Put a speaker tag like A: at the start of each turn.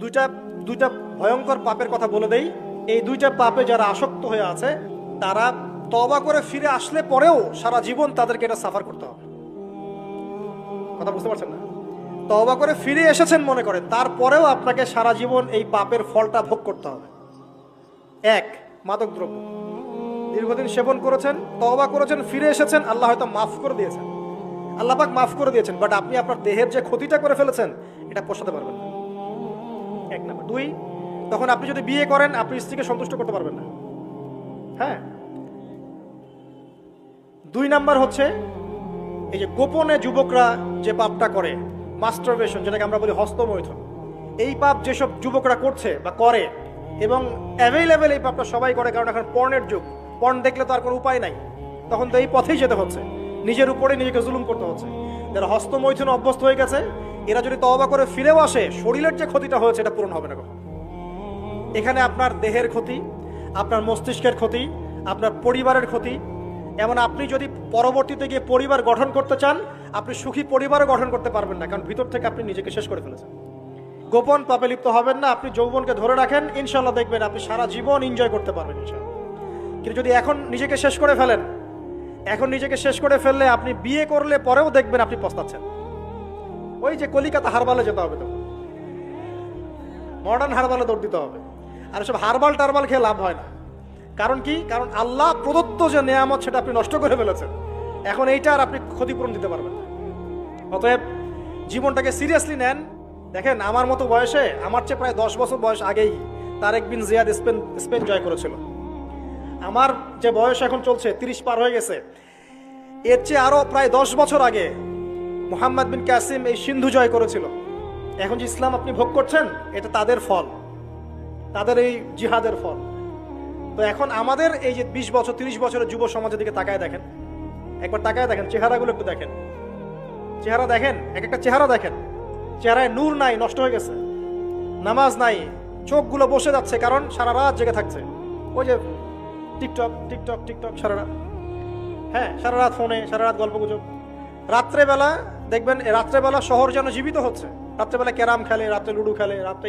A: দুইটা দুইটা ভয়ঙ্কর পাপের কথা বলে দেই। এই দুইটা পাপে যারা আসক্ত হয়ে আছে তারা তওবা করে ফিরে আসলে পরেও সারা জীবন তাদেরকে এটা সাফার করতে হবে। কথা বুঝতে পারছেন না? তওবা করে ফিরে এসেছেন মনে করেন, তারপরেও আপনাকে সারা জীবন এই পাপের ফলটা ভোগ করতে হবে। এক, মাদকদ্রব্য দীর্ঘদিন সেবন করেছেন, তওবা করেছেন, ফিরে এসেছেন, আল্লাহ হয়তো মাফ করে দিয়েছেন, আল্লাহ পাক মাফ করে দিয়েছেন, বাট আপনি আপনার দেহের যে ক্ষতিটা করে ফেলেছেন এটা পোষাতে পারবেন না। এক নাম্বার। দুই, তখন আপনি যদি বিয়ে করেন আপনি স্ত্রীকে সন্তুষ্ট করতে পারবেন না। হ্যাঁ। দুই নাম্বার হচ্ছে এই যে গোপনে যুবকরা যে পাপটা করে, মাস্টারবেশন, যেটাকে আমরা বলি হস্তমৈথুন, এই পাপ যেসব যুবকরা করছে বা করে, এবং অ্যাভেলেবেল এই পাপটা সবাই করে, কারণ এখন পর্নের যুগ, পর্ন দেখলে তো আর কোনো উপায় নাই, তখন তো এই পথেই যেতে হচ্ছে, নিজের উপরে নিজেকে জুলুম করতে হচ্ছে। যারা হস্তমৈথুন অভ্যস্ত হয়ে গেছে এরা যদি তওবা করে ফিরেও আসে, শরীরের যে ক্ষতিটা হয়েছে এটা পূরণ হবে না কখনো। এখানে আপনার দেহের ক্ষতি, আপনার মস্তিষ্কের ক্ষতি, আপনার পরিবারের ক্ষতি, এমন আপনি যদি পরবর্তীতে গিয়ে পরিবার গঠন করতে চান আপনি সুখী পরিবারও গঠন করতে পারবেন না, কারণ ভিতর থেকে আপনি নিজেকে শেষ করে ফেলেছেন। গোপন পাপে লিপ্ত হবেন না। আপনি যৌবনকে ধরে রাখেন, ইনশাল্লাহ দেখবেন আপনি সারা জীবন এনজয় করতে পারবেন ইনশাল্লাহ। কিন্তু যদি এখন নিজেকে শেষ করে ফেলেন, এখন নিজেকে শেষ করে ফেললে আপনি বিয়ে করলে পরেও দেখবেন আপনি পস্তাচ্ছেন। ওই যে কলিকাতা হারবালে যেতে হবে, তো মডার্ন হারবালে দৌড় দিতে হবে। আর সব হারবাল টারবাল খেয়ে লাভ হয় না। কারণ কি? কারণ আল্লাহ প্রদত্ত যে নেয়ামত সেটা আপনি নষ্ট করে ফেলেছেন, এখন এইটা আর আপনি ক্ষতিপূরণ দিতে পারবেন না। অতএব জীবনটাকে সিরিয়াসলি নেন। দেখেন, আমার মতো বয়সে, আমার চেয়ে প্রায় 10 বছর বয়স আগেই তারেক বিন জিয়াদ স্পেন জয় করেছিল। আমার যে বয়স এখন চলছে 30 পার হয়ে গেছে, এর চেয়ে আরো প্রায় 10 বছর আগে মোহাম্মদ বিন কাসিম এই সিন্ধু জয় করেছিল। এখন যে ইসলাম আপনি ভোগ করছেন এটা তাদের ফল, তাদের এই জিহাদের ফল। তো এখন আমাদের এই যে 20 বছর 30 বছরের যুব সমাজের দিকে তাকায় দেখেন, একবার তাকায় দেখেন, চেহারাগুলো একটু দেখেন, চেহারা দেখেন, এক একটা চেহারা দেখেন, চেহারায় নূর নাই, নষ্ট হয়ে গেছে, নামাজ নাই, চোখগুলো বসে যাচ্ছে, কারণ সারা রাত জেগে থাকছে। ওই যে টিকটক টিকটক টিকটক সারা রাত, হ্যাঁ সারা রাত ফোনে, সারা রাত গল্প গুজব। রাত্রেবেলা দেখবেন, রাত্রেবেলা শহর যেন জীবিত হচ্ছে, রাত্রেবেলা ক্যারাম খেলে, রাত্রে লুডো খেলে, রাত্রে